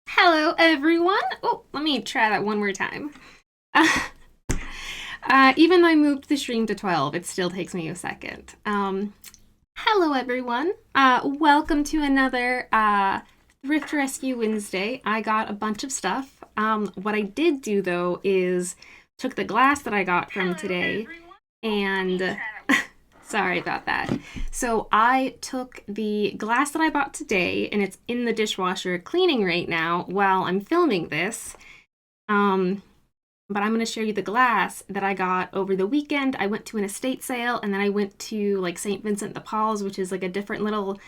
Hello, everyone. Oh, let me try that one more time. Even though I moved the stream to 12, it still takes me a second. Hello, everyone. Welcome to another Thrift Rescue Wednesday. I got a bunch of stuff. What I did do, though, is took the glass that I got from today and sorry about that. So I took the glass that I bought today, and it's in the dishwasher cleaning right now while I'm filming this. But I'm going to show you the glass that I got over the weekend. I went to an estate sale, and then I went to like St. Vincent de Paul's, which is like a different little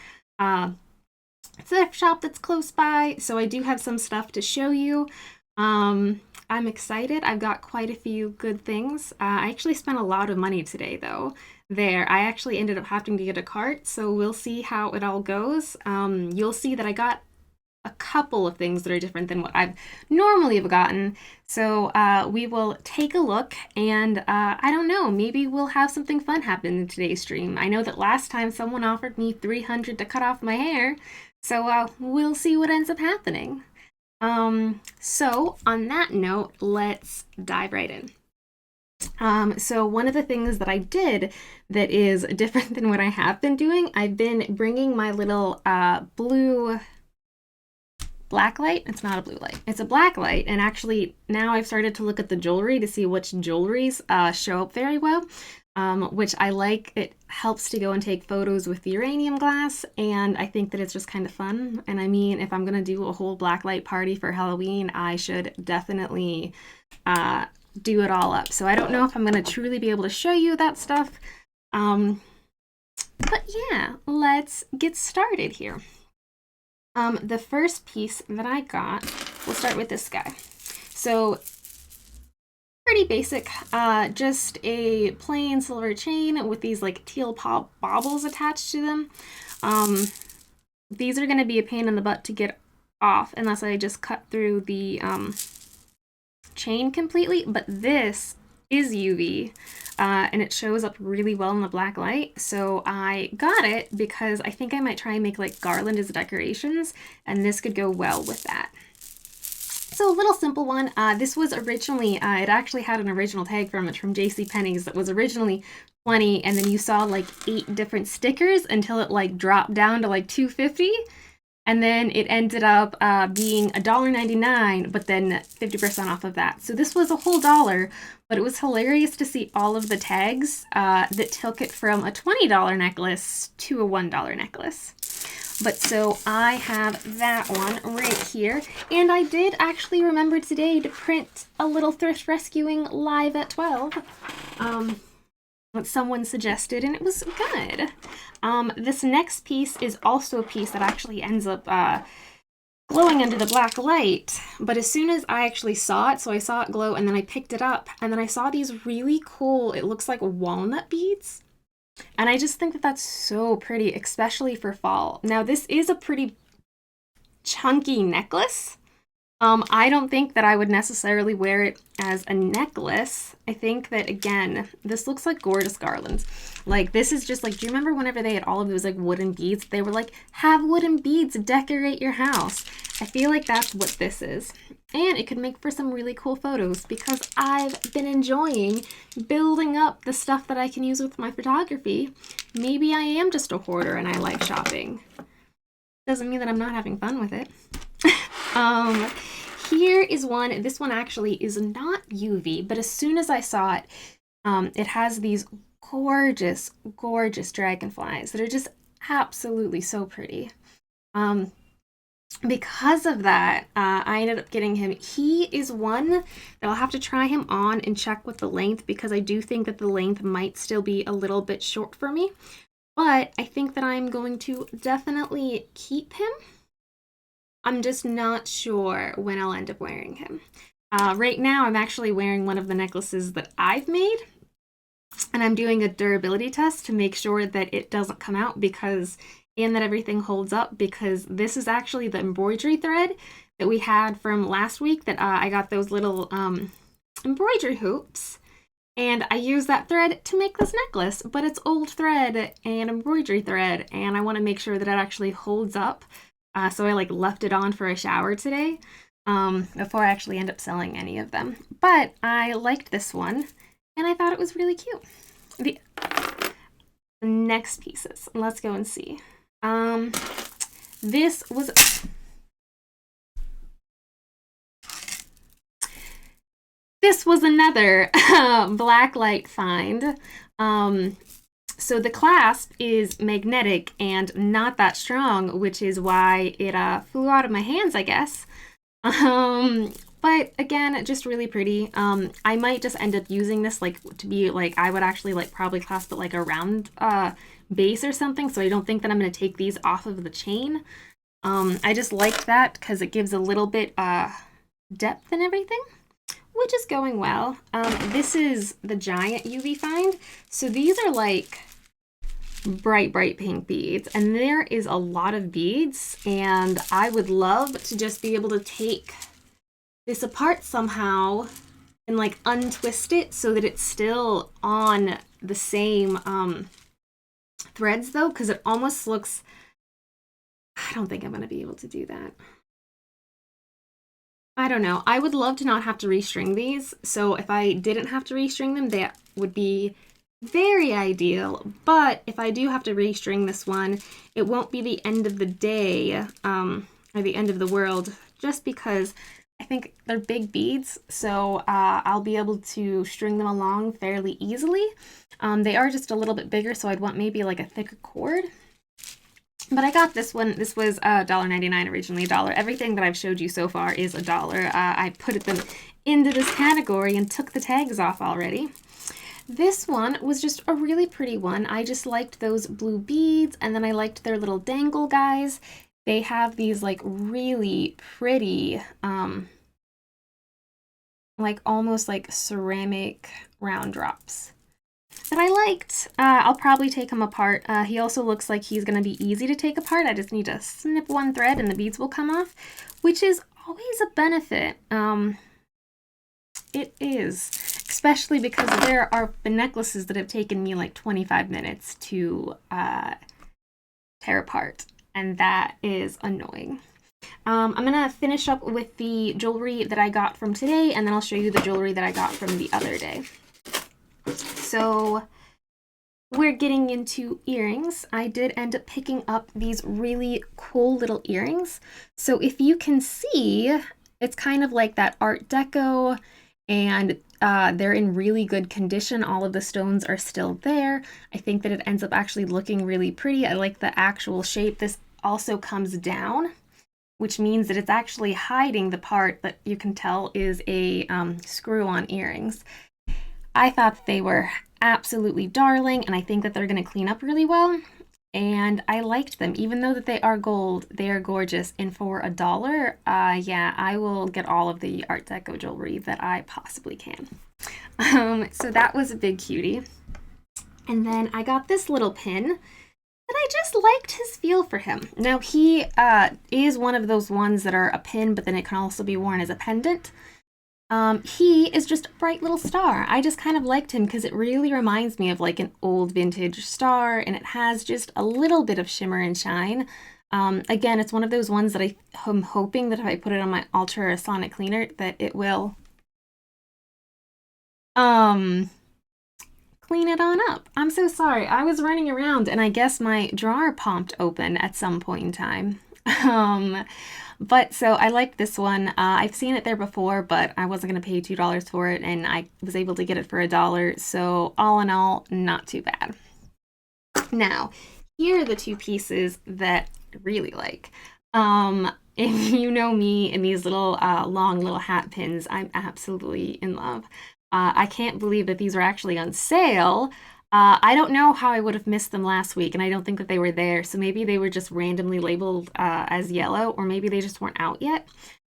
thrift shop that's close by. So I do have some stuff to show you. I'm excited. I've got quite a few good things. I actually spent a lot of money today, though. I actually ended up having to get a cart, so we'll see how it all goes. You'll see that I got a couple of things that are different than what I've normally have gotten. So we will take a look, and I don't know, maybe we'll have something fun happen in today's stream. I know that last time someone offered me $300 to cut off my hair, so we'll see what ends up happening. So on that note, let's dive right in. So one of the things that I did that is different than what I have been doing, I've been bringing my little blue black light. It's not a blue light, it's a black light. And actually now I've started to look at the jewelry to see which jewelries show up very well, which I like. It helps to go and take photos with the uranium glass, and I think that it's just kind of fun. And I mean, if I'm gonna do a whole blacklight party for Halloween, I should definitely do it all up. So I don't know if I'm gonna truly be able to show you that stuff, but yeah, let's get started here. The first piece that I got, we'll start with this guy. So pretty basic, just a plain silver chain with these like teal pop baubles attached to them. These are going to be a pain in the butt to get off unless I just cut through the chain completely, but this is UV, and it shows up really well in the black light. So I got it because I think I might try and make like garland as decorations, and this could go well with that. So a little simple one. This was originally, it actually had an original tag from it from JCPenney's that was originally 20, and then you saw like 8 different stickers until it like dropped down to like $2.50. And then it ended up being $1.99, but then 50% off of that. So this was a whole dollar, but it was hilarious to see all of the tags that took it from a $20 necklace to a $1 necklace. But so I have that one right here. And I did actually remember today to print a little thrift rescuing live at 12. What someone suggested, and it was good. This next piece is also a piece that actually ends up glowing under the black light, but as soon as I actually saw it, so I saw it glow and then I picked it up, and then I saw these really cool, it looks like walnut beads, and I just think that that's so pretty, especially for fall. Now this is a pretty chunky necklace. I don't think that I would necessarily wear it as a necklace. I think that, again, this looks like gorgeous garlands. Like, this is just like, do you remember whenever they had all of those like wooden beads? They were like, have wooden beads, decorate your house. I feel like that's what this is. And it could make for some really cool photos because I've been enjoying building up the stuff that I can use with my photography. Maybe I am just a hoarder and I like shopping. Doesn't mean that I'm not having fun with it. Here is one. This one actually is not UV, but as soon as I saw it, it has these gorgeous, gorgeous dragonflies that are just absolutely so pretty. Because of that, I ended up getting him. He is one that I'll have to try him on and check with the length, because I do think that the length might still be a little bit short for me. But I think that I'm going to definitely keep him. I'm just not sure when I'll end up wearing him. Right now, I'm actually wearing one of the necklaces that I've made, and I'm doing a durability test to make sure that it doesn't come out and that everything holds up, because this is actually the embroidery thread that we had from last week that I got those little embroidery hoops, And I used that thread to make this necklace, but it's old thread and embroidery thread, and I want to make sure that it actually holds up. So I like left it on for a shower today before I actually end up selling any of them. But I liked this one, and I thought it was really cute. The next pieces, let's go and see. This was another blacklight find. So the clasp is magnetic and not that strong, which is why it flew out of my hands, I guess. But again, just really pretty. I might just end up using this like to be like, I would actually like probably clasp it like around base or something, so I don't think that I'm going to take these off of the chain. I just like that because it gives a little bit depth and everything, which is going well. This is the giant UV find. So these are like bright pink beads, and there is a lot of beads, and I would love to just be able to take this apart somehow and like untwist it so that it's still on the same threads though, because it almost looks, I don't think I'm going to be able to do that. I don't know. I would love to not have to restring these. So if I didn't have to restring them, that would be very ideal. But if I do have to restring this one, it won't be the end of the day or the end of the world, just because I think they're big beads. So I'll be able to string them along fairly easily. They are just a little bit bigger, so I'd want maybe like a thicker cord. But I got this one. This was $1.99 originally, $1. Everything that I've showed you so far is $1. I put them into this category and took the tags off already. This one was just a really pretty one. I just liked those blue beads, and then I liked their little dangle guys. They have these like really pretty, like almost like ceramic round drops that I liked. I'll probably take him apart. He also looks like he's going to be easy to take apart. I just need to snip one thread and the beads will come off, which is always a benefit. It is, especially because there are necklaces that have taken me like 25 minutes to tear apart, and that is annoying. I'm going to finish up with the jewelry that I got from today, and then I'll show you the jewelry that I got from the other day. So we're getting into earrings. I did end up picking up these really cool little earrings. So if you can see, it's kind of like that Art Deco, and they're in really good condition. All of the stones are still there. I think that it ends up actually looking really pretty. I like the actual shape. This also comes down, which means that it's actually hiding the part that you can tell is a screw-on earrings. I thought they were absolutely darling, and I think that they're going to clean up really well, and I liked them. Even though that they are gold, they are gorgeous, and for $1, yeah, I will get all of the Art Deco jewelry that I possibly can. So that was a big cutie. And then I got this little pin that I just liked his feel for him. Now he is one of those ones that are a pin, but then it can also be worn as a pendant. He is just a bright little star. I just kind of liked him because it really reminds me of like an old vintage star, and it has just a little bit of shimmer and shine. Again, it's one of those ones that I'm hoping that if I put it on my ultrasonic cleaner that it will clean it on up. I'm so sorry. I was running around and I guess my drawer popped open at some point in time. But so I liked this one. I've seen it there before, but I wasn't going to pay $2 for it, and I was able to get it for $1. So all in all, not too bad. Now, here are the two pieces that I really like. If you know me and these little long little hat pins, I'm absolutely in love. I can't believe that these are actually on sale. I don't know how I would have missed them last week, and I don't think that they were there, so maybe they were just randomly labeled as yellow, or maybe they just weren't out yet.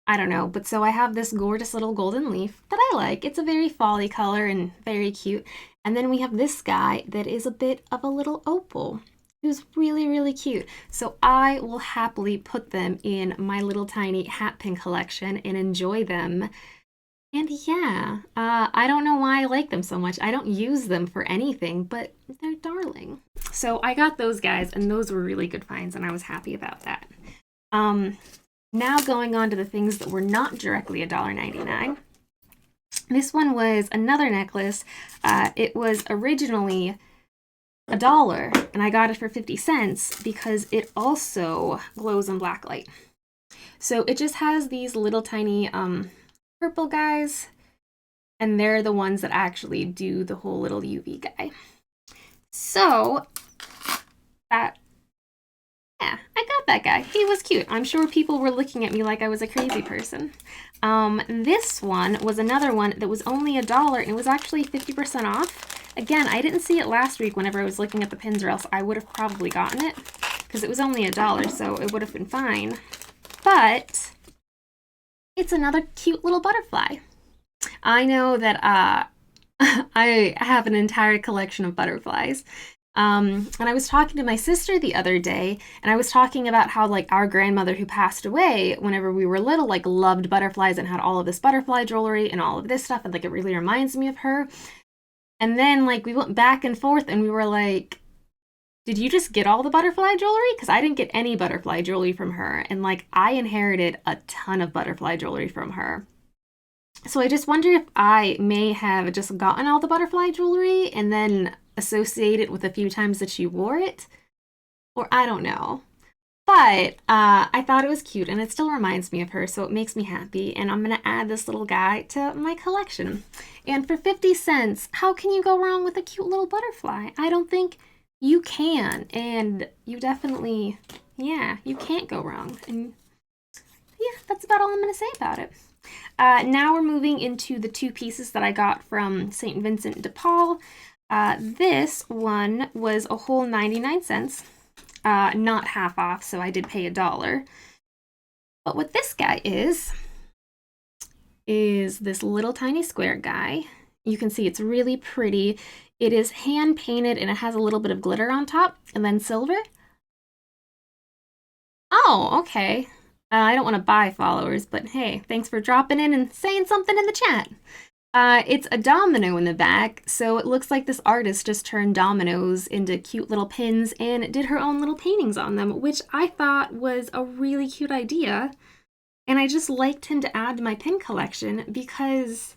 I don't know, but so I have this gorgeous little golden leaf that I like. It's a very fall-y color and very cute. And then we have this guy that is a bit of a little opal, who's really, really cute. So I will happily put them in my little tiny hat pin collection and enjoy them And yeah, I don't know why I like them so much. I don't use them for anything, but they're darling. So I got those guys, and those were really good finds, and I was happy about that. Now going on to the things that were not directly $1.99. This one was another necklace. It was originally $1, and I got it for 50 cents because it also glows in black light. So it just has these little tiny purple guys, and they're the ones that actually do the whole little UV guy. So that, yeah, I got that guy. He was cute. I'm sure people were looking at me like I was a crazy person. This one was another one that was only $1, and it was actually 50% off. Again, I didn't see it last week whenever I was looking at the pins, or else I would have probably gotten it because it was only $1, so it would have been fine. But it's another cute little butterfly. I know that I have an entire collection of butterflies. And I was talking to my sister the other day, and I was talking about how, like, our grandmother who passed away whenever we were little, like, loved butterflies and had all of this butterfly jewelry and all of this stuff, and, like, it really reminds me of her. And then, like, we went back and forth, and we were like, did you just get all the butterfly jewelry? Because I didn't get any butterfly jewelry from her, and, like, I inherited a ton of butterfly jewelry from her. So I just wonder if I may have just gotten all the butterfly jewelry and then associate it with a few times that she wore it, or I don't know. But I thought it was cute, and it still reminds me of her, so it makes me happy, and I'm going to add this little guy to my collection. And for 50 cents, how can you go wrong with a cute little butterfly? I don't think you can, and you definitely, yeah, you can't go wrong. And yeah, that's about all I'm going to say about it. Now we're moving into the two pieces that I got from St. Vincent de Paul. This one was a whole 99 cents, not half off, so I did pay $1. But what this guy is this little tiny square guy. You can see it's really pretty. It is hand painted, and it has a little bit of glitter on top, and then silver. Oh, okay. I don't want to buy followers, but hey, thanks for dropping in and saying something in the chat. It's a domino in the back, so it looks like this artist just turned dominoes into cute little pins and did her own little paintings on them, which I thought was a really cute idea. And I just liked him to add to my pin collection because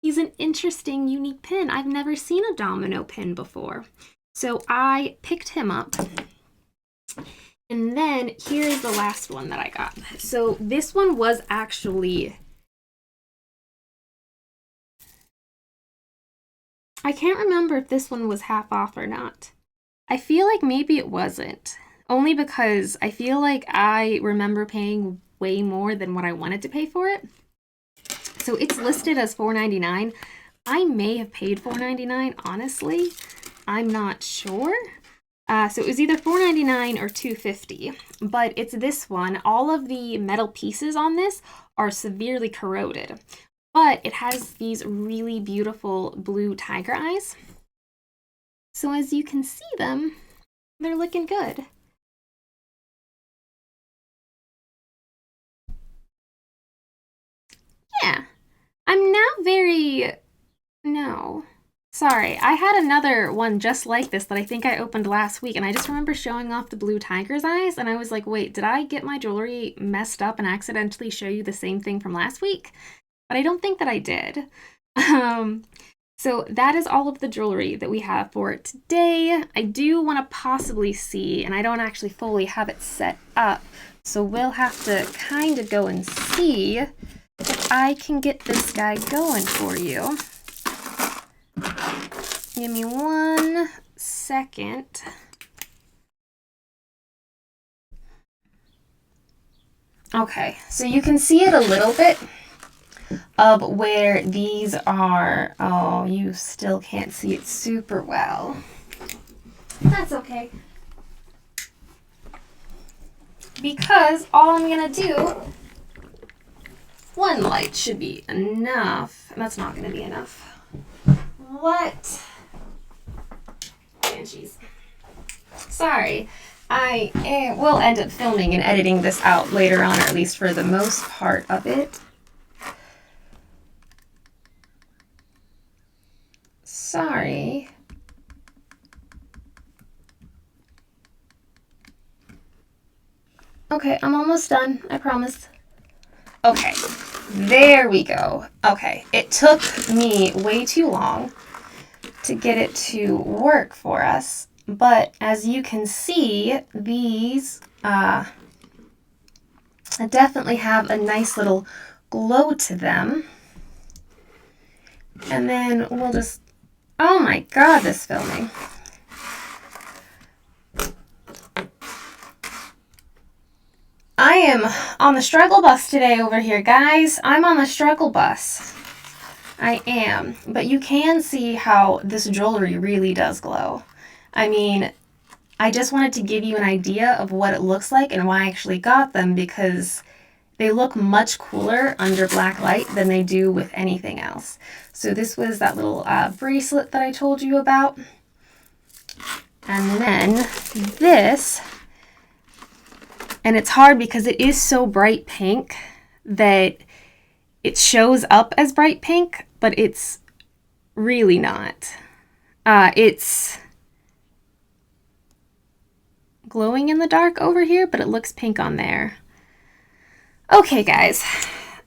he's an interesting, unique pin. I've never seen a domino pin before. So I picked him up. And then here's the last one that I got. So this one was actually, I can't remember if this one was half off or not. I feel like maybe it wasn't, only because I feel like I remember paying way more than what I wanted to pay for it. So it's listed as $4.99. I may have paid $4.99, honestly. I'm not sure. So it was either $4.99 or $2.50, but it's this one. All of the metal pieces on this are severely corroded, but it has these really beautiful blue tiger eyes. So as you can see them, they're looking good. Yeah, I'm now no. Sorry, I had another one just like this that I think I opened last week, and I just remember showing off the blue tiger's eyes, and I was like, wait, did I get my jewelry messed up and accidentally show you the same thing from last week? But I don't think that I did. So that is all of the jewelry that we have for today. I do want to possibly see, and I don't actually fully have it set up, so we'll have to kind of go and see if I can get this guy going for you. Give me 1 second. Okay, so you can see it a little bit of where these are. Oh, you still can't see it super well. That's okay. Because all I'm gonna do, one light should be enough. That's not gonna be enough. What? Banshees. Sorry. I will end up filming and editing this out later on, or at least for the most part of it. Sorry. Okay, I'm almost done. I promise. Okay, there we go. Okay, it took me way too long to get it to work for us, but as you can see, these definitely have a nice little glow to them. And then we'll just, oh my god, this filming. I am on the struggle bus today over here, guys. I'm on the struggle bus. I am. But you can see how this jewelry really does glow. I mean, I just wanted to give you an idea of what it looks like and why I actually got them, because they look much cooler under black light than they do with anything else. So this was that little bracelet that I told you about. And then this, and it's hard because it is so bright pink that it shows up as bright pink, but it's really not. It's glowing in the dark over here, but it looks pink on there. Okay, guys,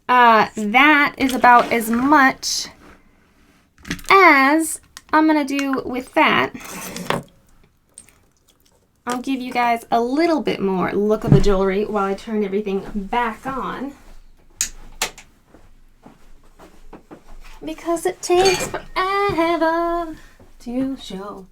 that is about as much as I'm gonna do with that. I'll give you guys a little bit more look of the jewelry while I turn everything back on, because it takes forever to show.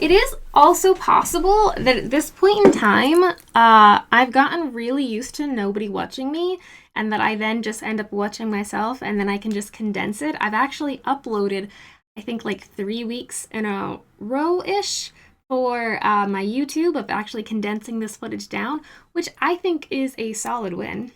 It is also possible that at this point in time, I've gotten really used to nobody watching me, and that I then just end up watching myself, and then I can just condense it. I've actually uploaded, I think, like 3 weeks in a row-ish for my YouTube of actually condensing this footage down, which I think is a solid win.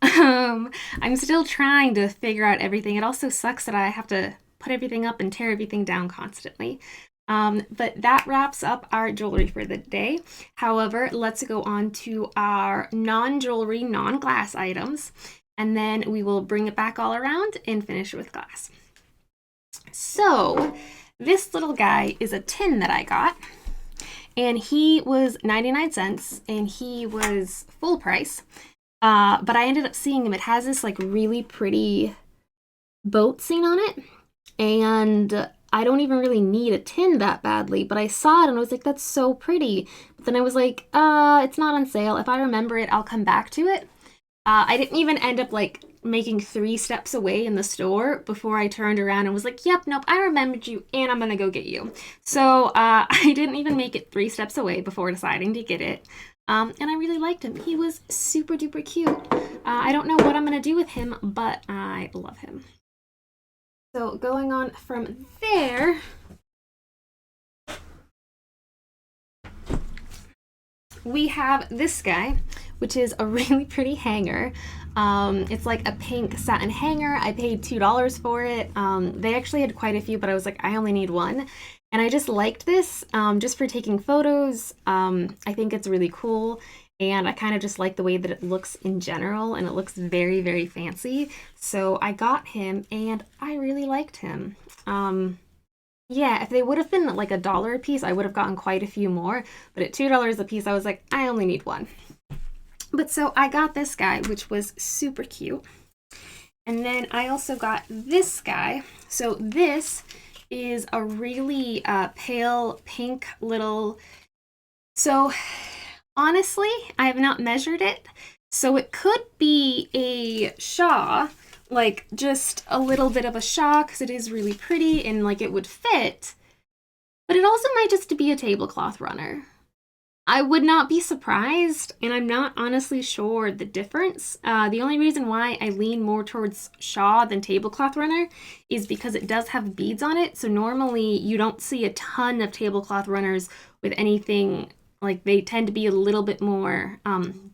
I'm still trying to figure out everything. It also sucks that I have to put everything up and tear everything down constantly. But that wraps up our jewelry for the day. However, let's go on to our non-jewelry, non-glass items, and then we will bring it back all around and finish with glass. So this little guy is a tin that I got, and he was 99 cents, and he was full price. But I ended up seeing him. It has this like really pretty boat scene on it, and I don't even really need a tin that badly, but I saw it and I was like, that's so pretty. But then I was like, it's not on sale. If I remember it, I'll come back to it. I didn't even end up like making 3 steps away in the store before I turned around and was like, yep, nope, I remembered you and I'm gonna go get you. So I didn't even make it 3 steps away before deciding to get it. And I really liked him. He was super duper cute. I don't know what I'm gonna do with him, but I love him. So going on from there, we have this guy, which is a really pretty hanger. It's like a pink satin hanger. I paid $2 for it. They actually had quite a few, but I was like, I only need one. And I just liked this just for taking photos. I think it's really cool. And I kind of just like the way that it looks in general, and it looks very, very fancy. So I got him, and I really liked him. Yeah, if they would have been like $1 a piece, I would have gotten quite a few more. But at $2 a piece, I was like, I only need one. But so I got this guy, which was super cute. And then I also got this guy. So this is a really pale pink little... So... honestly, I have not measured it, so it could be a Shaw, like just a little bit of a Shaw, because it is really pretty and like it would fit, but it also might just be a tablecloth runner. I would not be surprised, and I'm not honestly sure the difference. The only reason why I lean more towards Shaw than tablecloth runner is because it does have beads on it, so normally you don't see a ton of tablecloth runners with anything. Like, they tend to be a little bit more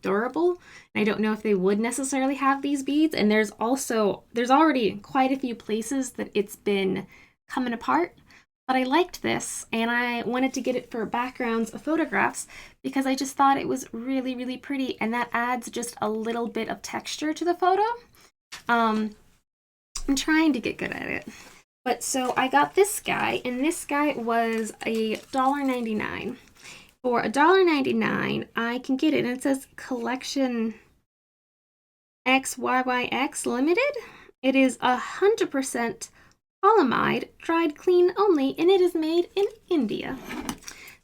durable. And I don't know if they would necessarily have these beads. And there's already quite a few places that it's been coming apart. But I liked this, and I wanted to get it for backgrounds of photographs because I just thought it was really, really pretty. And that adds just a little bit of texture to the photo. I'm trying to get good at it. But so I got this guy, and this guy was $1.99. For $1.99, I can get it, and it says Collection XYYX Limited. It is 100% polyamide, dried clean only, and it is made in India.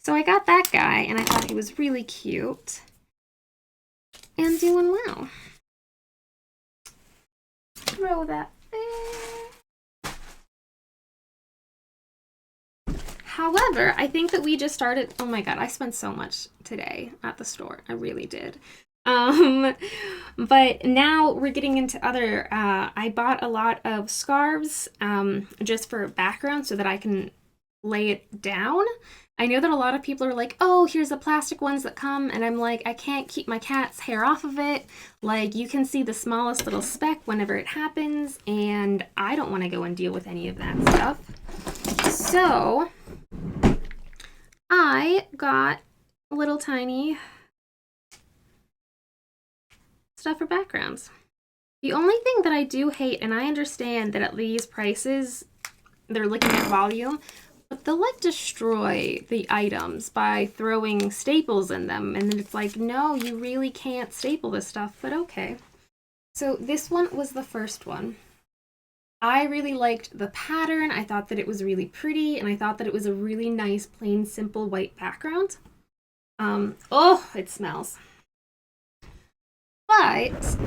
So I got that guy, and I thought he was really cute and doing well. Throw that there. However, I think that we just started. Oh my god, I spent so much today at the store. I really did. But now we're getting into other. I bought a lot of scarves just for background so that I can lay it down. I know that a lot of people are like, oh, here's the plastic ones that come, and I'm like, I can't keep my cat's hair off of it. Like, you can see the smallest little speck whenever it happens, and I don't want to go and deal with any of that stuff. So I got little tiny stuff for backgrounds. The only thing that I do hate, and I understand that at these prices, they're looking at volume, but they'll like destroy the items by throwing staples in them. And then it's like, no, you really can't staple this stuff, but okay. So this one was the first one. I really liked the pattern. I thought that it was really pretty, and I thought that it was a really nice, plain, simple white background. Oh, it smells. But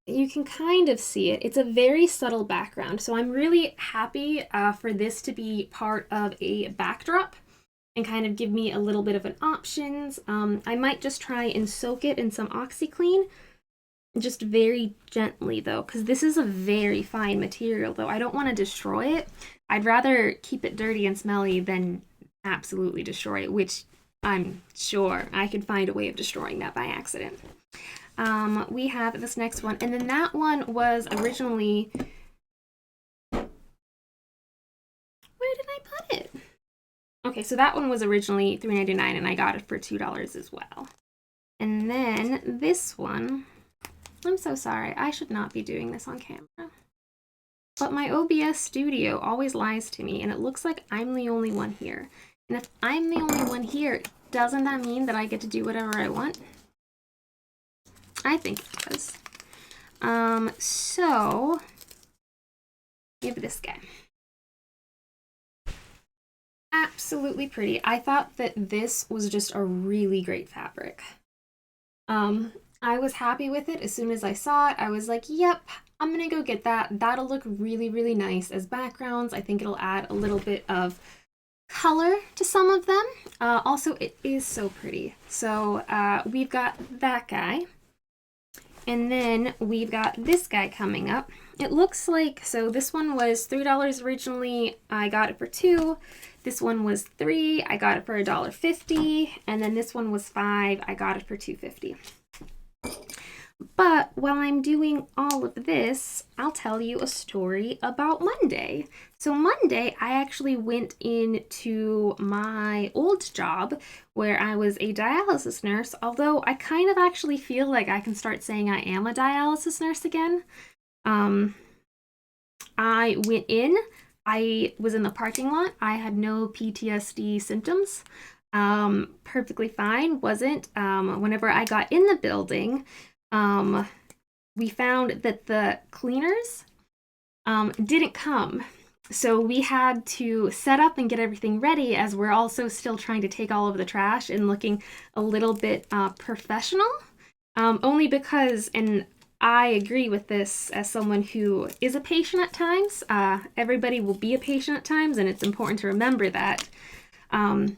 you can kind of see it. It's a very subtle background, so I'm really happy for this to be part of a backdrop and kind of give me a little bit of an options. I might just try and soak it in some OxyClean, just very gently though, because this is a very fine material though. I don't want to destroy it. I'd rather keep it dirty and smelly than absolutely destroy it, which I'm sure I could find a way of destroying that by accident. We have this next one, and then that one was originally, where did I put it? Okay, so that one was originally $3.99, and I got it for $2 as well. And then this one, I'm so sorry, I should not be doing this on camera. But my OBS studio always lies to me, and it looks like I'm the only one here. And if I'm the only one here, doesn't that mean that I get to do whatever I want? I think it does. So give this guy. Absolutely pretty. I thought that this was just a really great fabric. I was happy with it as soon as I saw it. I was like, yep, I'm gonna go get that. That'll look really, really nice as backgrounds. I think it'll add a little bit of color to some of them. Also, it is so pretty. So we've got that guy. And then we've got this guy coming up. It looks like, so this one was $3 originally. I got it for $2. This one was $3. I got it for $1.50. And then this one was $5. I got it for $2.50. But while I'm doing all of this, I'll tell you a story about Monday. So Monday, I actually went into my old job where I was a dialysis nurse, although I kind of actually feel like I can start saying I am a dialysis nurse again. I went in, I was in the parking lot, I had no PTSD symptoms. Perfectly fine, wasn't. Whenever I got in the building, we found that the cleaners didn't come. So we had to set up and get everything ready as we're also still trying to take all of the trash and looking a little bit professional. Only because, and I agree with this as someone who is a patient at times, everybody will be a patient at times, and it's important to remember that. That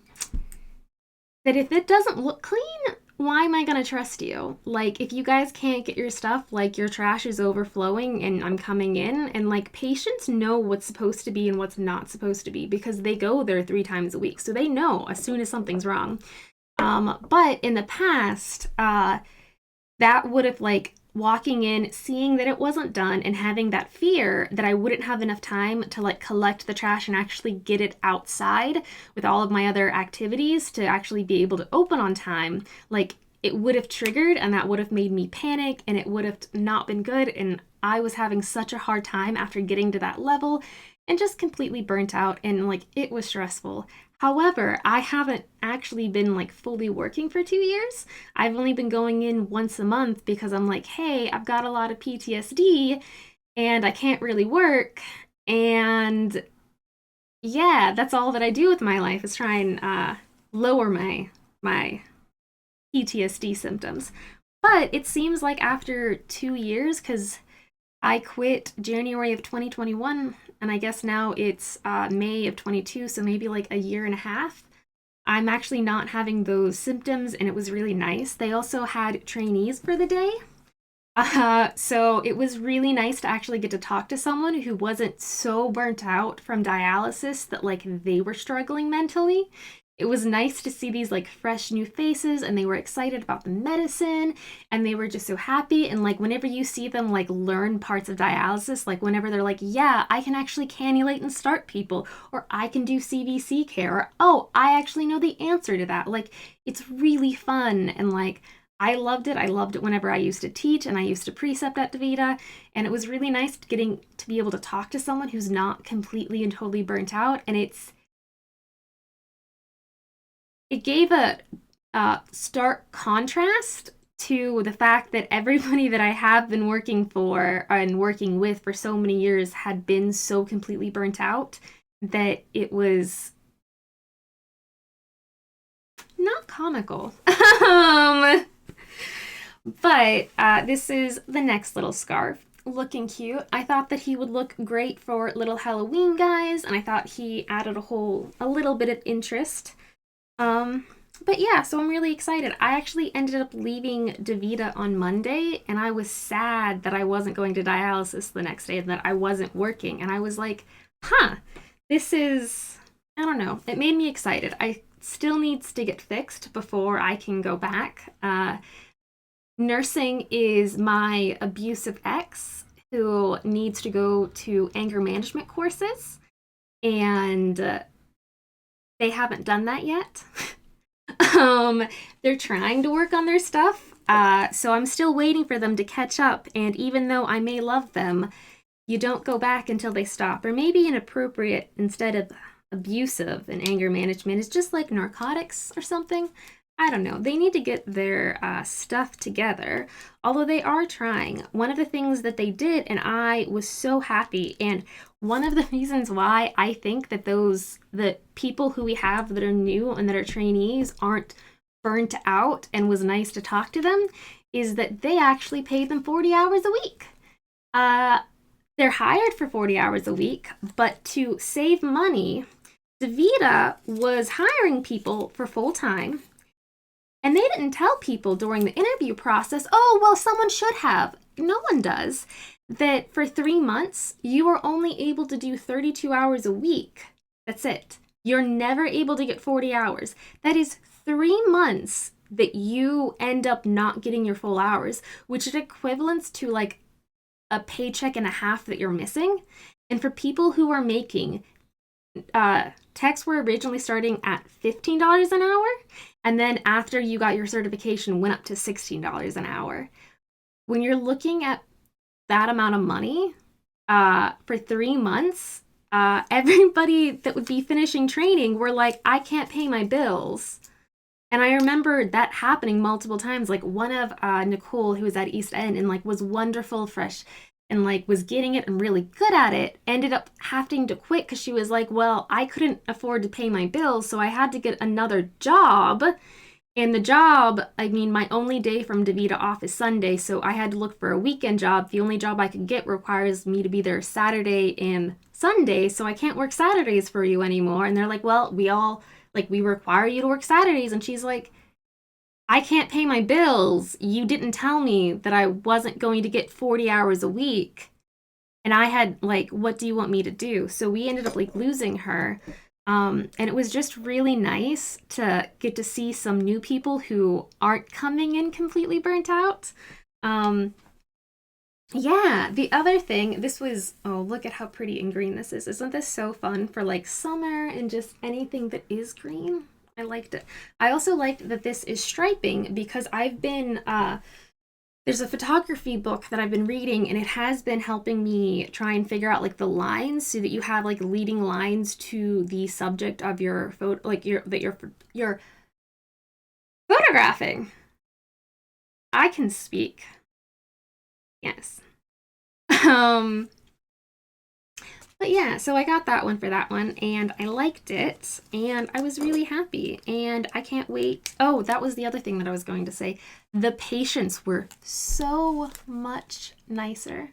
if it doesn't look clean, why am I gonna trust you? Like, if you guys can't get your stuff, like your trash is overflowing and I'm coming in, and like patients know what's supposed to be and what's not supposed to be because they go there 3 times a week. So they know as soon as something's wrong. But in the past, that would have like walking in, seeing that it wasn't done and having that fear that I wouldn't have enough time to like collect the trash and actually get it outside with all of my other activities to actually be able to open on time, like it would have triggered and that would have made me panic and it would have not been good. And I was having such a hard time after getting to that level and just completely burnt out, and like it was stressful. However, I haven't actually been like fully working for 2 years. I've only been going in once a month because I'm like, hey, I've got a lot of PTSD and I can't really work. And yeah, that's all that I do with my life is try and lower my PTSD symptoms. But it seems like after 2 years, because I quit January of 2021, and I guess now it's May of 22, so maybe like a year and a half. I'm actually not having those symptoms, and it was really nice. They also had trainees for the day. So it was really nice to actually get to talk to someone who wasn't so burnt out from dialysis that like they were struggling mentally. It was nice to see these like fresh new faces, and they were excited about the medicine, and they were just so happy. And like whenever you see them like learn parts of dialysis, like whenever they're like, yeah, I can actually cannulate and start people, or I can do CVC care, or oh, I actually know the answer to that. Like it's really fun, and like I loved it. I loved it whenever I used to teach and I used to precept at DaVita. And it was really nice getting to be able to talk to someone who's not completely and totally burnt out. And it gave a stark contrast to the fact that everybody that I have been working for and working with for so many years had been so completely burnt out that it was not comical. um, But this is the next little scarf. Looking cute. I thought that he would look great for little Halloween guys, and I thought he added a little bit of interest. Um, but yeah, so I'm really excited. I actually ended up leaving DaVita on Monday, and I was sad that I wasn't going to dialysis the next day and that I wasn't working. And I was like, huh, this is, I don't know, it made me excited. I still needs to get fixed before I can go back. Nursing is my abusive ex who needs to go to anger management courses, and they haven't done that yet. They're trying to work on their stuff, so I'm still waiting for them to catch up. And even though I may love them, you don't go back until they stop. Or maybe inappropriate instead of abusive and anger management is just like narcotics or something. I don't know. They need to get their stuff together, although they are trying. One of the things that they did, and I was so happy, and one of the reasons why I think that the people who we have that are new and that are trainees aren't burnt out and was nice to talk to them, is that they actually paid them 40 hours a week. Uh, they're hired for 40 hours a week, but to save money, DaVita was hiring people for full time, and they didn't tell people during the interview process, oh, well, someone should have. No one does. That for 3 months, you are only able to do 32 hours a week. That's it. You're never able to get 40 hours. That is 3 months that you end up not getting your full hours, which is equivalent to like a paycheck and a half that you're missing. And for people who are making techs were originally starting at $15 an hour, and then after you got your certification went up to $16 an hour. When you're looking at that amount of money for 3 months, everybody that would be finishing training were like, I can't pay my bills. And I remember that happening multiple times. Like one of Nicole, who was at East End and like was wonderful, fresh, and like was getting it and really good at it, ended up having to quit because she was like, well, I couldn't afford to pay my bills, so I had to get another job. And the job, I mean, my only day from DaVita off is Sunday, so I had to look for a weekend job. The only job I could get requires me to be there Saturday and Sunday, so I can't work Saturdays for you anymore. And they're like, well, we require you to work Saturdays. And she's like, I can't pay my bills. You didn't tell me that I wasn't going to get 40 hours a week. And I had, like, what do you want me to do? So we ended up, like, losing her. And it was just really nice to get to see some new people who aren't coming in completely burnt out. Yeah, the other thing, this was, oh, look at how pretty and green this is. Isn't this so fun for, like, summer and just anything that is green? I liked it. I also liked that this is striping because I've been there's a photography book that I've been reading, and it has been helping me try and figure out like the lines so that you have like leading lines to the subject of your photo, like you're photographing. I can speak. Yes. Um, but yeah, so I got that one for that one, and I liked it, and I was really happy, and I can't wait. Oh, that was the other thing that I was going to say. The patients were so much nicer.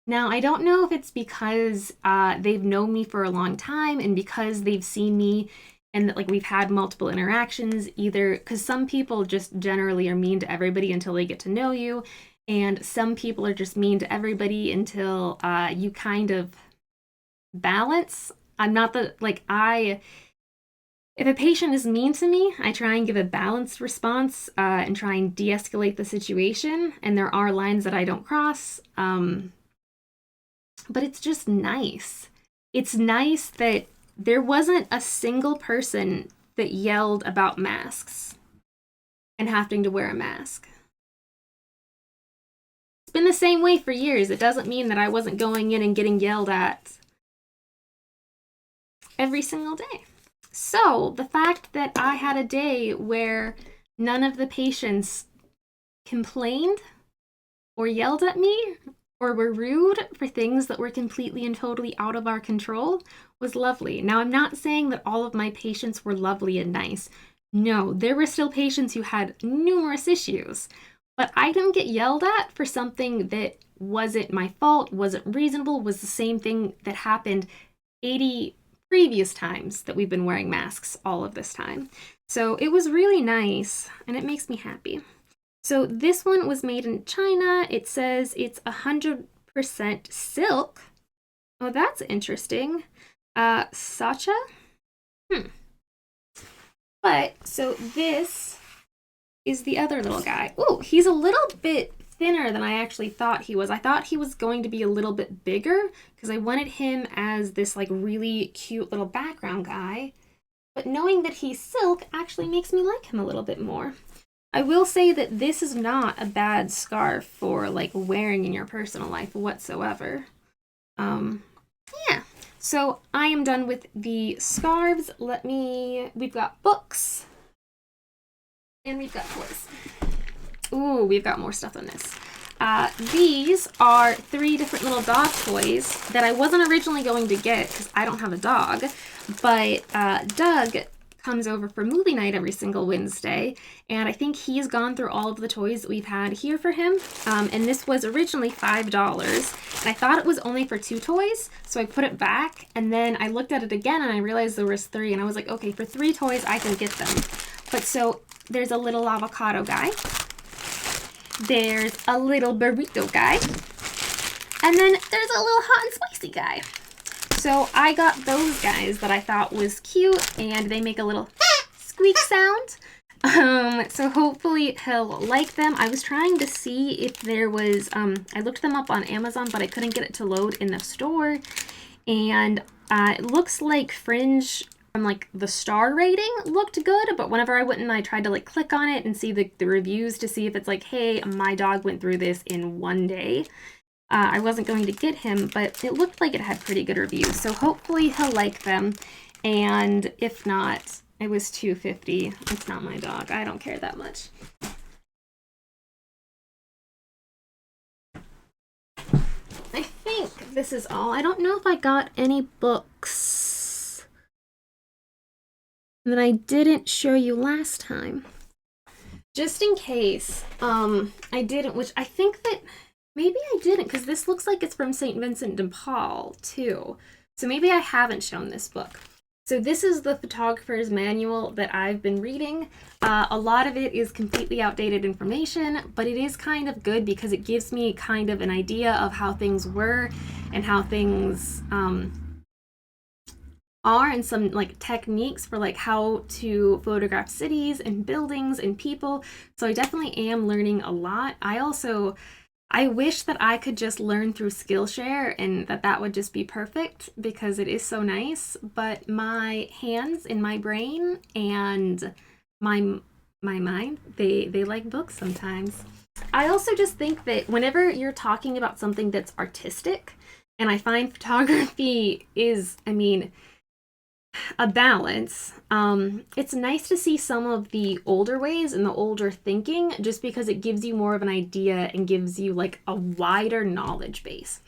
Now, I don't know if it's because they've known me for a long time and because they've seen me and that like we've had multiple interactions, either because some people just generally are mean to everybody until they get to know you, and some people are just mean to everybody until you kind of balance. I'm not the like I if a patient is mean to me, I try and give a balanced response and try and de-escalate the situation. And there are lines that I don't cross. But it's just nice. It's nice that there wasn't a single person that yelled about masks and having to wear a mask. It's been the same way for years. It doesn't mean that I wasn't going in and getting yelled at every single day. So the fact that I had a day where none of the patients complained or yelled at me or were rude for things that were completely and totally out of our control was lovely. Now, I'm not saying that all of my patients were lovely and nice. No, there were still patients who had numerous issues, but I didn't get yelled at for something that wasn't my fault, wasn't reasonable, was the same thing that happened 80 previous times that we've been wearing masks all of this time. So it was really nice, and it makes me happy. So this one was made in China. It says it's 100% silk. Oh, that's interesting. Sacha? But, so this is the other little guy. Oh, he's a little bit thinner than I actually thought he was. I thought he was going to be a little bit bigger because I wanted him as this like really cute little background guy. But knowing that he's silk actually makes me like him a little bit more. I will say that this is not a bad scarf for like wearing in your personal life whatsoever. Yeah. So I am done with the scarves. We've got books and we've got toys. Ooh, we've got more stuff than this. These are 3 different little dog toys that I wasn't originally going to get because I don't have a dog, but Doug comes over for movie night every single Wednesday, and I think he's gone through all of the toys that we've had here for him, and this was originally $5, and I thought it was only for 2 toys, so I put it back, and then I looked at it again, and I realized there was 3, and I was like, okay, for 3 toys, I can get them. But so, there's a little avocado guy, there's a little burrito guy, and then there's a little hot and spicy guy. So I got those guys that I thought was cute, and they make a little squeak sound. So hopefully he'll like them. I was trying to see if there was, I looked them up on Amazon, but I couldn't get it to load in the store. And it looks like Fringe from like the star rating looked good, but whenever I went and I tried to like click on it and see the reviews to see if it's like, hey, my dog went through this in 1 day. I wasn't going to get him, but it looked like it had pretty good reviews, so hopefully he'll like them, and if not, it was $2.50. It's not my dog. I don't care that much. I think this is all. I don't know if I got any books that I didn't show you last time. Just in case I didn't, which I think that maybe I didn't, because this looks like it's from St. Vincent de Paul, too. So maybe I haven't shown this book. So this is the photographer's manual that I've been reading. A lot of it is completely outdated information, but it is kind of good because it gives me kind of an idea of how things were and how things are, and some like techniques for like how to photograph cities and buildings and people. So I definitely am learning a lot. I wish that I could just learn through Skillshare and that would just be perfect because it is so nice, but my hands and my brain and my my mind. They like books sometimes. I also just think that whenever you're talking about something that's artistic, and I find photography is, I mean, a balance. It's nice to see some of the older ways and the older thinking just because it gives you more of an idea and gives you like a wider knowledge base.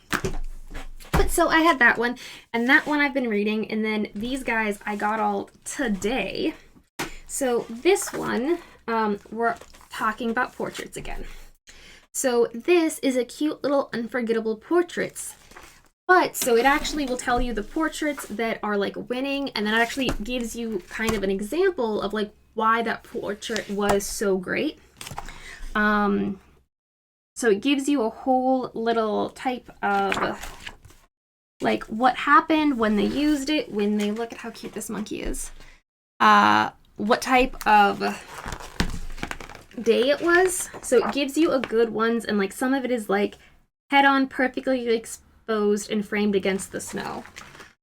But so I had that one, and that one I've been reading, and then these guys I got all today. So this one, we're talking about portraits again. So this is a cute little unforgettable portraits. But so it actually will tell you the portraits that are like winning, and then it actually gives you kind of an example of like why that portrait was so great. So it gives you a whole little type of like what happened when they used it, when they look at how cute this monkey is. What type of day it was. So it gives you a good ones, and like some of it is like head on, perfectly exposed and framed against the snow.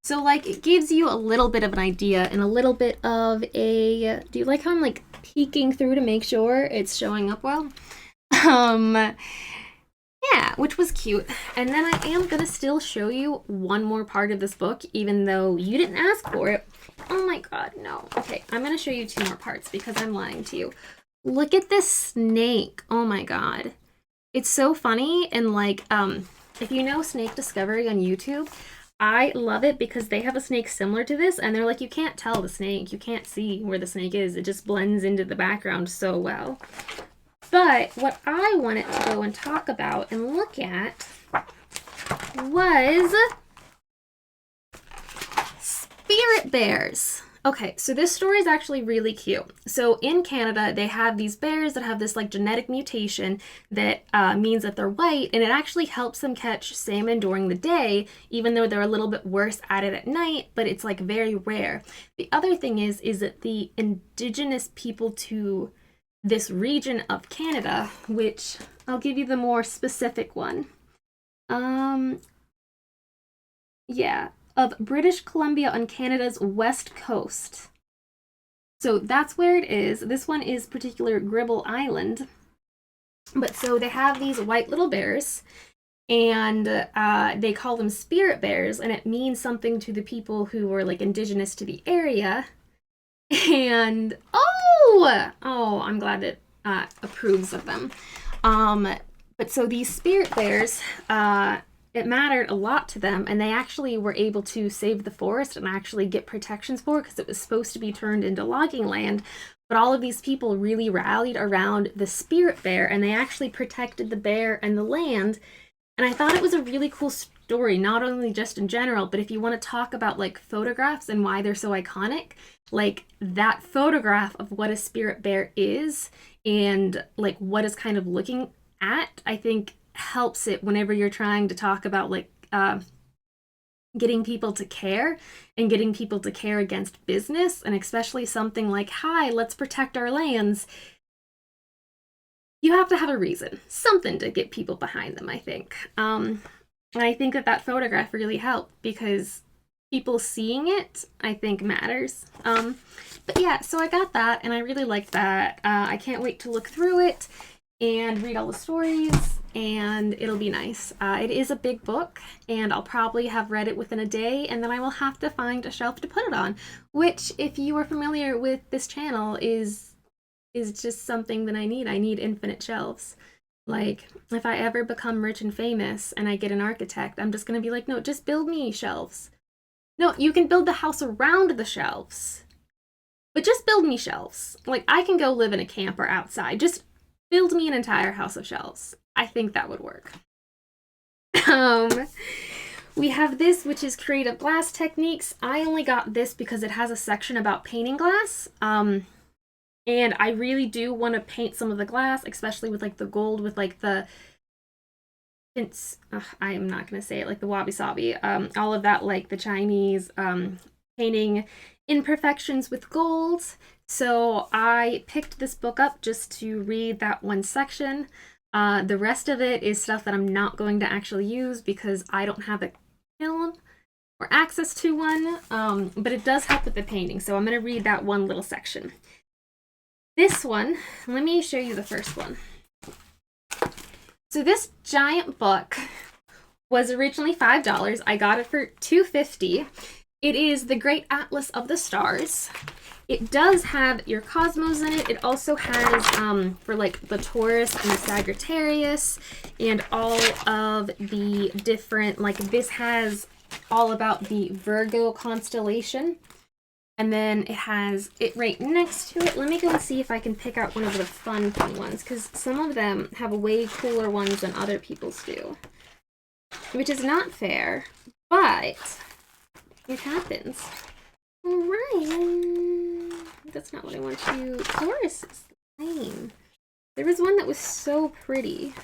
So like it gives you a little bit of an idea and a little bit of a, do you like how I'm like peeking through to make sure it's showing up well? Yeah, which was cute. And then I am gonna still show you one more part of this book, even though you didn't ask for it. Oh my god, no. Okay, I'm gonna show you 2 more parts because I'm lying to you. Look at this snake. Oh my god. It's so funny, and like, if you know Snake Discovery on YouTube, I love it because they have a snake similar to this, and they're like, you can't tell the snake. You can't see where the snake is. It just blends into the background so well. But what I wanted to go and talk about and look at was spirit bears. Okay, so this story is actually really cute. So in Canada, they have these bears that have this like genetic mutation that means that they're white, and it actually helps them catch salmon during the day, even though they're a little bit worse at it at night, but it's like very rare. The other thing is that the indigenous people to this region of Canada, which I'll give you the more specific one. Yeah, of British Columbia on Canada's west coast. So that's where it is. This one is particular Gribble Island. But so they have these white little bears, and they call them spirit bears, and it means something to the people who are like indigenous to the area. And I'm glad it approves of them. But so these spirit bears, it mattered a lot to them, and they actually were able to save the forest and actually get protections for it because it was supposed to be turned into logging land. But all of these people really rallied around the spirit bear, and they actually protected the bear and the land. And I thought it was a really cool story, not only just in general, but if you want to talk about like photographs and why they're so iconic, like that photograph of what a spirit bear is and like what is kind of looking at, I think helps it whenever you're trying to talk about like getting people to care and getting people to care against business, and especially something like, hi, let's protect our lands. You have to have a reason, something to get people behind them, I think. And I think that photograph really helped because people seeing it, I think, matters. But yeah, so I got that, and I really liked that. I can't wait to look through it and read all the stories, and it'll be nice. It is a big book, and I'll probably have read it within a day, and then I will have to find a shelf to put it on, which, if you are familiar with this channel, is just something that I need. I need infinite shelves. Like, if I ever become rich and famous and I get an architect, I'm just gonna be like, no, just build me shelves. No, you can build the house around the shelves, but just build me shelves. Like, I can go live in a camper outside. Just build me an entire house of shelves. I think that would work. We have this, which is creative glass techniques. I only got this because it has a section about painting glass. And I really do want to paint some of the glass, especially with like the gold, with like the, I am not going to say it, like the wabi-sabi, all of that, like the Chinese painting imperfections with gold. So I picked this book up just to read that one section. The rest of it is stuff that I'm not going to actually use because I don't have a kiln or access to one, but it does help with the painting. So I'm going to read that one little section. This one, let me show you the first one. So this giant book was originally $5. I got it for $2.50. It is The Great Atlas of the Stars. It does have your cosmos in it. It also has for like the Taurus and the Sagittarius and all of the different, like this has all about the Virgo constellation. And then it has it right next to it. Let me go and see if I can pick out one of the fun ones, because some of them have way cooler ones than other people's do. Which is not fair, but it happens. Ryan, that's not what I want you. Taurus is lame. There was one that was so pretty.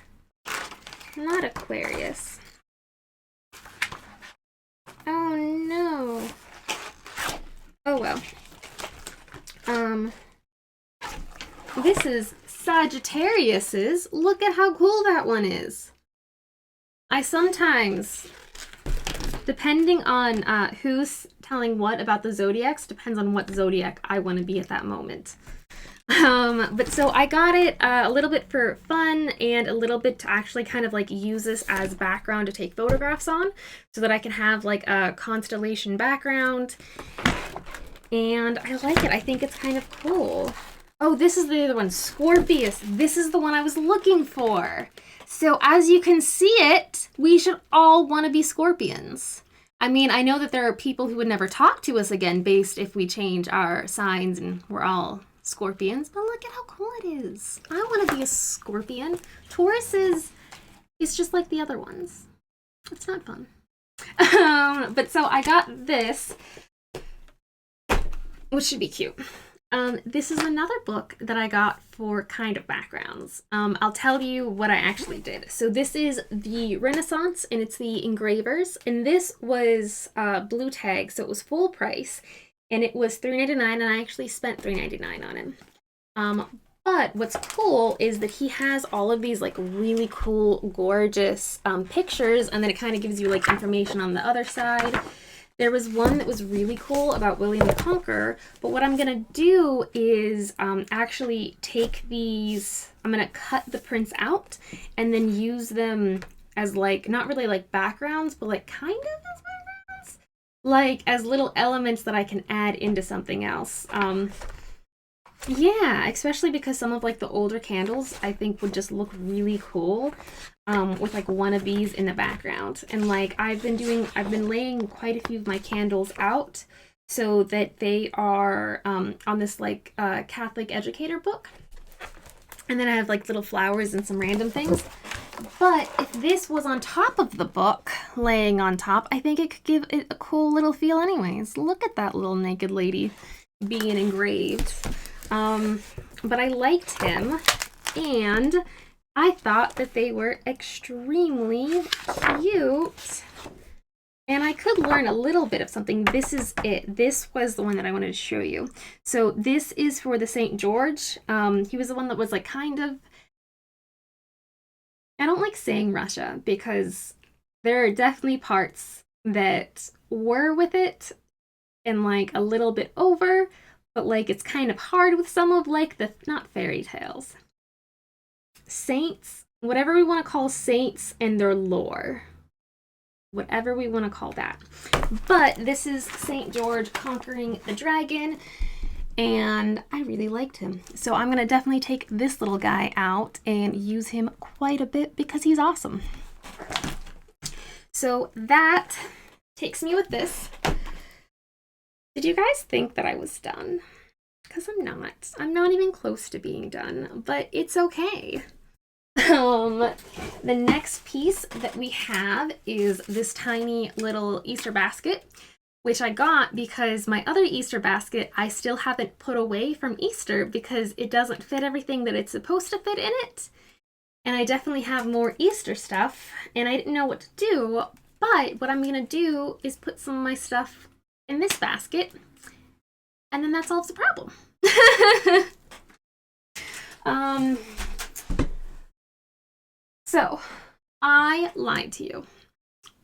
Not Aquarius. Oh no. Oh well. This is Sagittarius's. Look at how cool that one is. I sometimes, depending on who's telling what about the zodiacs, depends on what zodiac I want to be at that moment. But so I got it a little bit for fun and a little bit to actually kind of like use this as background to take photographs on so that I can have like a constellation background. And I like it. I think it's kind of cool. Oh, this is the other one, Scorpius. This is the one I was looking for. So as you can see it, we should all want to be scorpions. I mean, I know that there are people who would never talk to us again based if we change our signs and we're all scorpions, but look at how cool it is. I want to be a scorpion. Taurus is just like the other ones. It's not fun. But so I got this, which should be cute. This is another book that I got for kind of backgrounds. I'll tell you what I actually did. So this is the Renaissance, and it's the engravers. And this was blue tag, so it was full price. And it was $3.99, and I actually spent $3.99 on it. But what's cool is that he has all of these like really cool, gorgeous pictures, and then it kind of gives you like information on the other side. There was one that was really cool about William the Conqueror, but what I'm going to do is actually take these, I'm going to cut the prints out and then use them as like, not really like backgrounds, but like kind of as backgrounds, like as little elements that I can add into something else. Yeah, especially because some of like the older candles I think would just look really cool with like one of these in the background. And like I've been laying quite a few of my candles out so that they are on this like Catholic educator book. And then I have like little flowers and some random things. But if this was on top of the book, laying on top, I think it could give it a cool little feel anyways. Look at that little naked lady being engraved. But I liked him, and I thought that they were extremely cute, and I could learn a little bit of something. This is it. This was the one that I wanted to show you. So this is for the St. George. He was the one that was like kind of, I don't like saying Russia because there are definitely parts that were with it and like a little bit over, but like it's kind of hard with some of like the, not fairy tales, saints, whatever we want to call saints and their lore, whatever we want to call that. But this is St. George conquering the dragon, and I really liked him. So I'm going to definitely take this little guy out and use him quite a bit because he's awesome. So that takes me with this. Did you guys think that I was done? Because I'm not. I'm not even close to being done, but it's okay. The next piece that we have is this tiny little Easter basket, which I got because my other Easter basket I still haven't put away from Easter because it doesn't fit everything that it's supposed to fit in it. And I definitely have more Easter stuff, and I didn't know what to do, but what I'm going to do is put some of my stuff in this basket, and then that solves the problem. So I lied to you.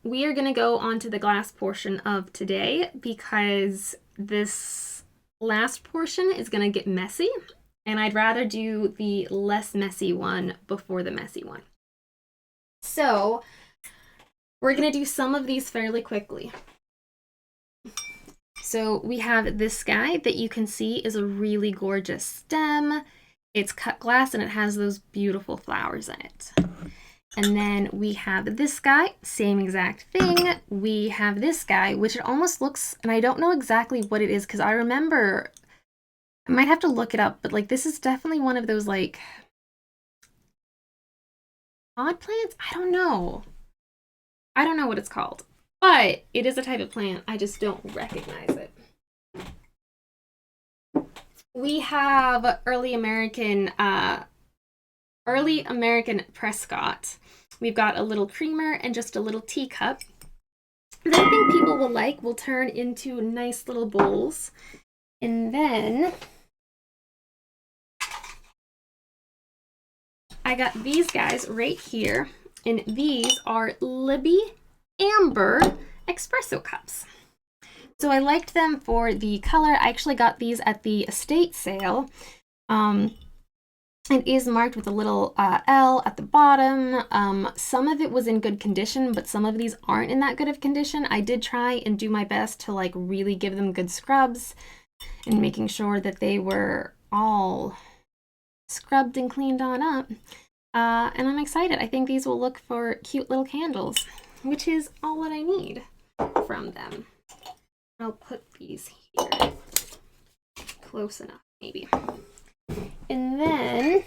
We are going to go on to the glass portion of today because this last portion is going to get messy, And I'd rather do the less messy one before the messy one. So we're going to do some of these fairly quickly. So we have this guy that you can see is a really gorgeous stem. It's cut glass and it has those beautiful flowers in it. And then we have this guy, same exact thing. We have this guy, which it almost looks, and I don't know exactly what it is because I remember, I might have to look it up, but like this is definitely one of those like odd plants. I don't know what it's called, but it is a type of plant. I just don't recognize it. We have early American Prescott. We've got a little creamer and just a little teacup that I think people will turn into nice little bowls. And then I got these guys right here, and these are Libby Amber espresso cups. So I liked them for the color. I actually got these at the estate sale. It is marked with a little L at the bottom. Some of it was in good condition, but some of these aren't in that good of condition. I did try and do my best to like really give them good scrubs and making sure that they were all scrubbed and cleaned on up. And I'm excited. I think these will look for cute little candles, which is all that I need from them. I'll put these here. Close enough, maybe. And then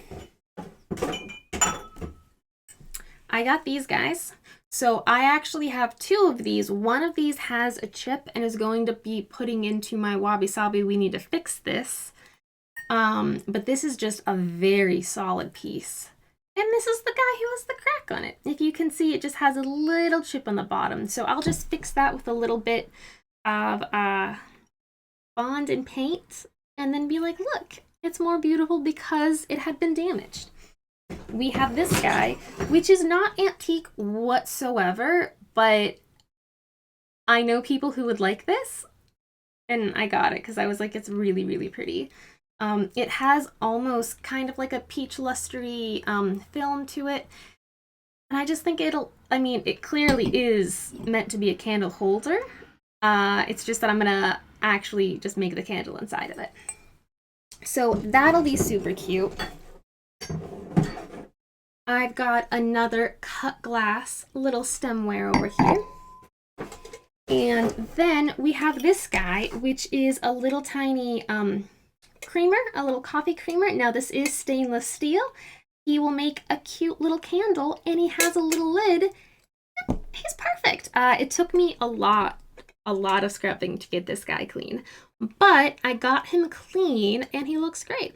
I got these guys. So I actually have two of these. One of these has a chip and is going to be putting into my wabi sabi. We need to fix this. But this is just a very solid piece. And this is the guy who has the crack on it. If you can see, it just has a little chip on the bottom. So I'll just fix that with a little bit of bond and paint and then be like, look, it's more beautiful because it had been damaged. We have this guy, which is not antique whatsoever, but I know people who would like this, and I got it because I was like, it's really, really pretty. It has almost kind of like a peach lustery film to it, and I just think it clearly is meant to be a candle holder. It's just that I'm gonna actually just make the candle inside of it. So that'll be super cute. I've got another cut glass little stemware over here. And then we have this guy, which is a little tiny creamer, a little coffee creamer. Now this is stainless steel. He will make a cute little candle, and he has a little lid. He's perfect. It took me a lot of scrubbing to get this guy clean, but I got him clean and he looks great.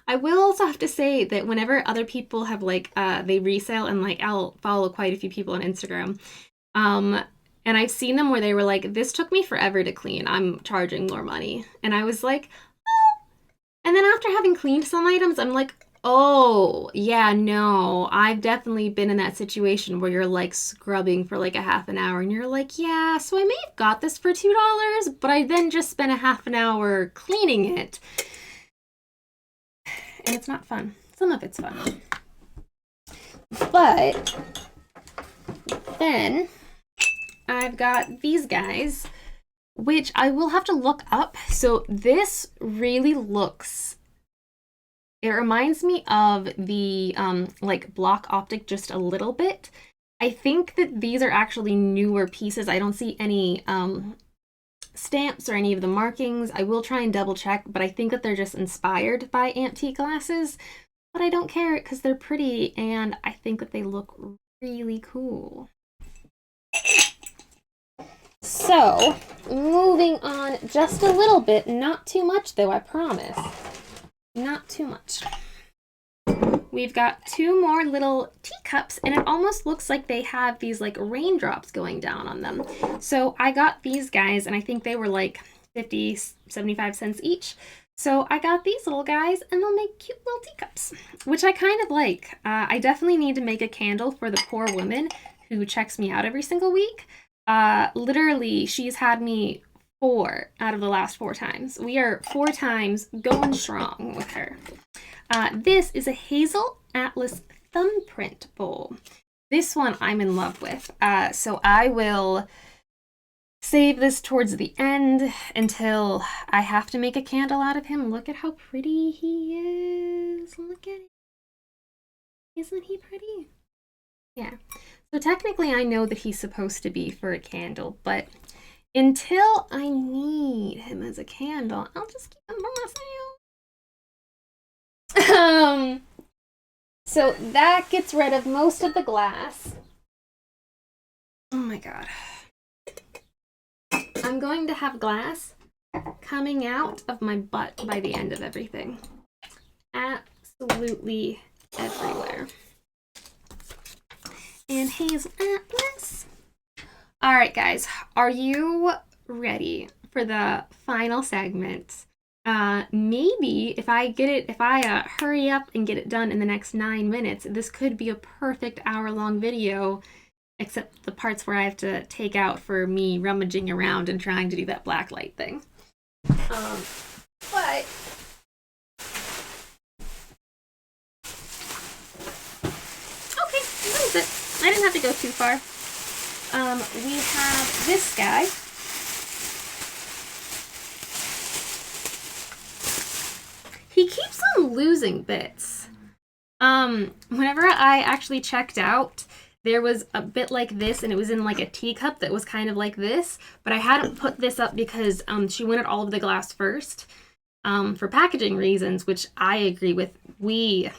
I will also have to say that whenever other people have they resale, and I'll follow quite a few people on Instagram, and I've seen them where they were like, this took me forever to clean, I'm charging more money. And I was like, oh. And then after having cleaned some items, I'm like, oh, yeah, no, I've definitely been in that situation where you're like scrubbing for like a half an hour and you're like, yeah, so I may have got this for $2, but I then just spent a half an hour cleaning it. And it's not fun. Some of it's fun. But then I've got these guys, which I will have to look up. So this really looks, it reminds me of the block optic just a little bit. I think that these are actually newer pieces. I don't see any stamps or any of the markings. I will try and double check, but I think that they're just inspired by antique glasses. But I don't care because they're pretty and I think that they look really cool. So, moving on just a little bit, not too much though, I promise. Not too much. We've got two more little teacups, and it almost looks like they have these like raindrops going down on them. So I got these guys, and I think they were like 50, 75 cents each. So I got these little guys, and they'll make cute little teacups, which I kind of like. I definitely need to make a candle for the poor woman who checks me out every single week. Literally, she's had me 4 out of the last 4 times. We are 4 times going strong with her. This is a Hazel Atlas thumbprint bowl. This one I'm in love with. So I will save this towards the end until I have to make a candle out of him. Look at how pretty he is. Look at it. Isn't he pretty? Yeah. So technically I know that he's supposed to be for a candle, but until I need him as a candle, I'll just keep him for myself. So that gets rid of most of the glass. Oh my god. I'm going to have glass coming out of my butt by the end of everything. Absolutely everywhere. And Hazel Atlas. All right, guys, are you ready for the final segment? Maybe if I hurry up and get it done in the next 9 minutes, this could be a perfect hour-long video, except the parts where I have to take out for me rummaging around and trying to do that black light thing. But okay, that is it. I didn't have to go too far. We have this guy. He keeps on losing bits. Whenever I actually checked out, there was a bit like this, and it was in like a teacup that was kind of like this, but I hadn't put this up because she wanted all of the glass first for packaging reasons, which I agree with. We're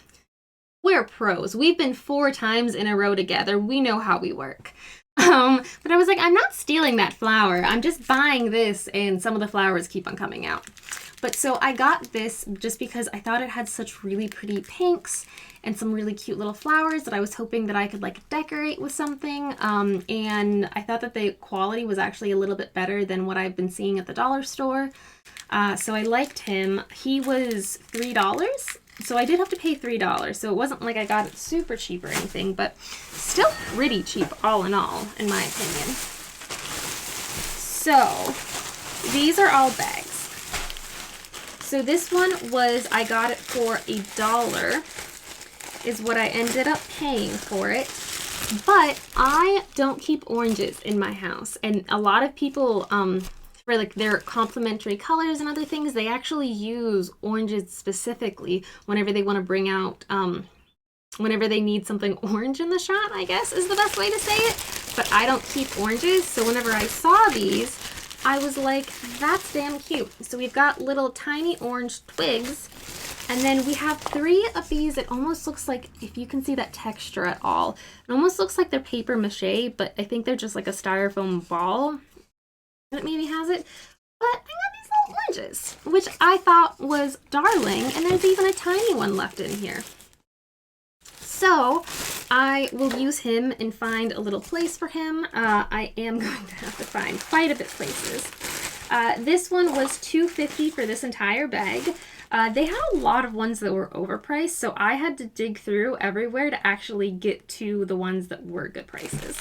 pros. We've been 4 times in a row together. We know how we work. But I was like, I'm not stealing that flower. I'm just buying this, and some of the flowers keep on coming out. But so I got this just because I thought it had such really pretty pinks and some really cute little flowers that I was hoping that I could like decorate with something. And I thought that the quality was actually a little bit better than what I've been seeing at the dollar store. So I liked him. He was $3. So I did have to pay $3. So it wasn't like I got it super cheap or anything, but still pretty cheap all in all, in my opinion. So these are all bags. So this one was, I got it for $1 is what I ended up paying for it. But I don't keep oranges in my house. And a lot of people, for like their complementary colors and other things, they actually use oranges specifically whenever they want to bring out, whenever they need something orange in the shot, I guess is the best way to say it. But I don't keep oranges, so whenever I saw these, I was like, that's damn cute. So we've got little tiny orange twigs, and then we have 3 of these. It almost looks like, if you can see that texture at all, it almost looks like they're paper mache, but I think they're just like a styrofoam ball that maybe has it. But I got these little oranges, which I thought was darling, and there's even a tiny one left in here. So I will use him and find a little place for him. I am going to have to find quite a bit of places. This one was $2.50 for this entire bag. They had a lot of ones that were overpriced, so I had to dig through everywhere to actually get to the ones that were good prices.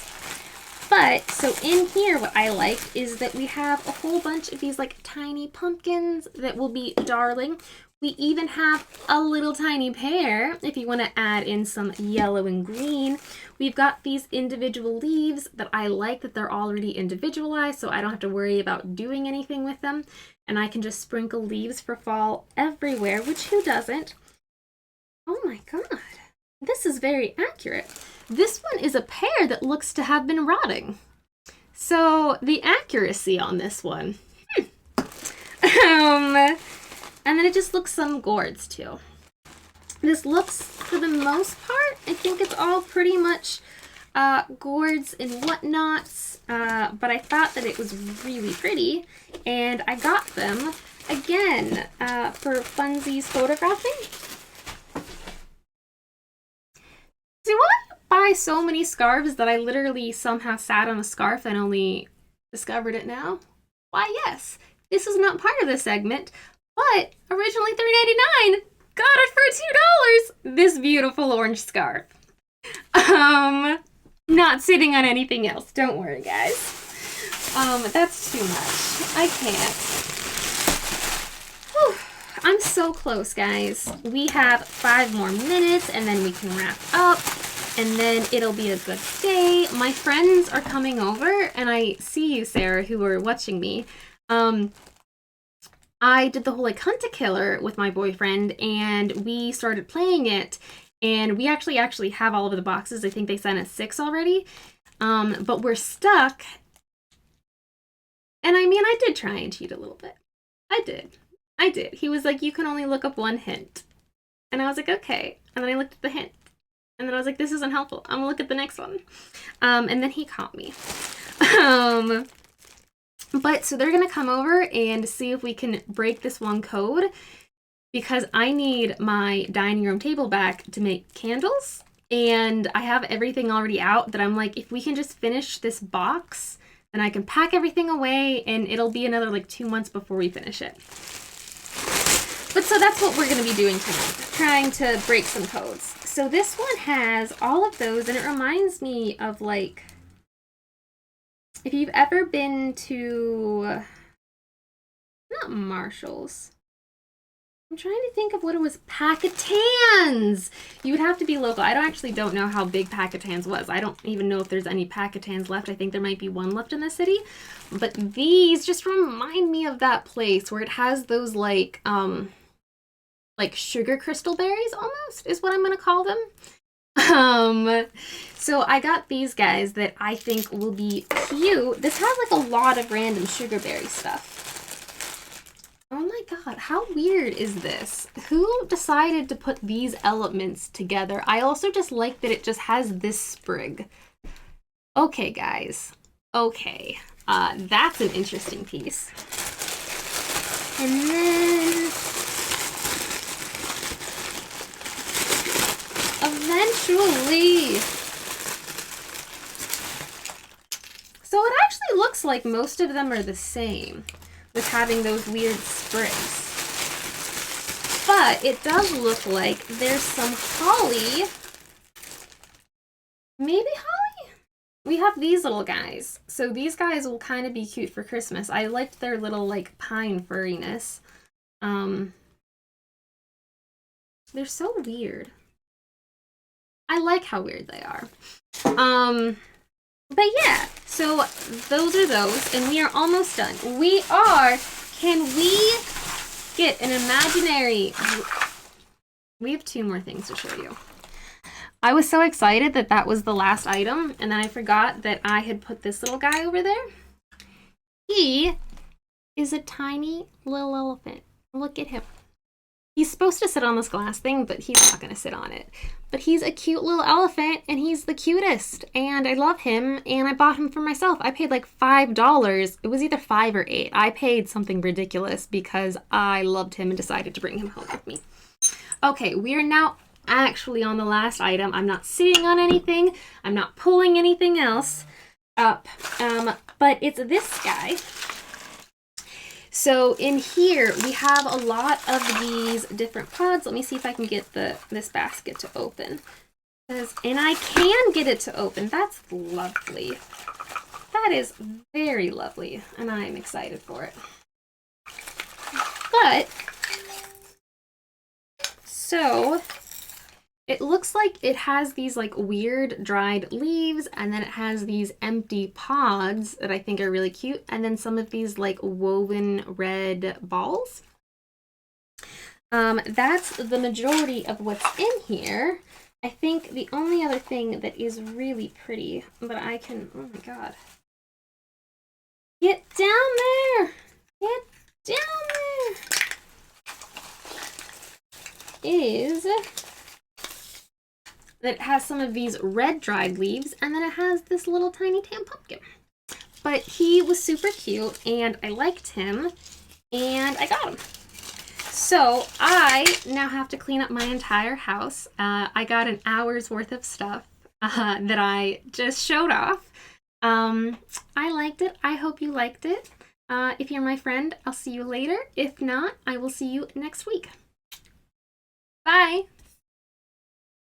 But, so in here, what I like is that we have a whole bunch of these like tiny pumpkins that will be darling. We even have a little tiny pear if you want to add in some yellow and green. We've got these individual leaves that I like that they're already individualized, so I don't have to worry about doing anything with them. And I can just sprinkle leaves for fall everywhere, which who doesn't? Oh my god, this is very accurate. This one is a pear that looks to have been rotting. So the accuracy on this one. And then it just looks some gourds too. This looks, for the most part, I think it's all pretty much gourds and whatnots, but I thought that it was really pretty, and I got them, again, for funsies photographing. See, why I buy so many scarves that I literally somehow sat on a scarf and only discovered it now? Why, yes, this is not part of the segment, but originally $3.99, got it for $2. This beautiful orange scarf. Not sitting on anything else. Don't worry, guys. That's too much. I can't. Whew. I'm so close, guys. We have 5 more minutes and then we can wrap up and then it'll be a good day. My friends are coming over and I see you, Sarah, who are watching me. I did the whole like Hunt a Killer with my boyfriend and we started playing it and we actually have all of the boxes. I think they sent us 6 already. But we're stuck. And I mean, I did try and cheat a little bit. I did. He was like, you can only look up 1 hint. And I was like, okay. And then I looked at the hint. And then I was like, this isn't helpful. I'm gonna look at the next one. And then he caught me. But so they're gonna come over and see if we can break this one code because I need my dining room table back to make candles. And I have everything already out that I'm like, if we can just finish this box, then I can pack everything away and it'll be another like 2 months before we finish it. But so that's what we're going to be doing tonight, trying to break some codes. So this one has all of those and it reminds me of like, if you've ever been to, not Marshall's, I'm trying to think of what it was, Packatans! You would have to be local. I don't know how big Packatans was. I don't even know if there's any Packatans left. I think there might be one left in the city. But these just remind me of that place where it has those like sugar crystal berries almost is what I'm gonna call them. So I got these guys that I think will be cute. This has like a lot of random sugar berry stuff. Oh my god, how weird is this? Who decided to put these elements together? I also just like that it just has this sprig. Okay, guys. Okay. That's an interesting piece. And then eventually. So it actually looks like most of them are the same with having those weird sprigs. But it does look like there's some holly. Maybe holly? We have these little guys. So these guys will kind of be cute for Christmas. I liked their little like pine furriness. They're so weird. I like how weird they are. But yeah, so those are those, and we are almost done. Can we get an imaginary... We have 2 more things to show you. I was so excited that that was the last item, and then I forgot that I had put this little guy over there. He is a tiny little elephant. Look at him. He's supposed to sit on this glass thing, but he's not going to sit on it. But he's a cute little elephant, and he's the cutest. And I love him, and I bought him for myself. I paid like $5. It was either $5 or $8. I paid something ridiculous because I loved him and decided to bring him home with me. Okay, we are now actually on the last item. I'm not sitting on anything. I'm not pulling anything else up. But it's this guy. So in here, we have a lot of these different pods. Let me see if I can get this basket to open. And I can get it to open. That's lovely. That is very lovely, and I am excited for it. But, so, it looks like it has these like weird dried leaves, and then it has these empty pods that I think are really cute, and then some of these like woven red balls. That's the majority of what's in here. I think the only other thing that is really pretty, but I can, oh my god. Get down there! Get down there! Is that it has some of these red dried leaves, and then it has this little tiny tan pumpkin. But he was super cute, and I liked him, and I got him. So I now have to clean up my entire house. I got an hour's worth of stuff that I just showed off. I liked it. I hope you liked it. If you're my friend, I'll see you later. If not, I will see you next week. Bye!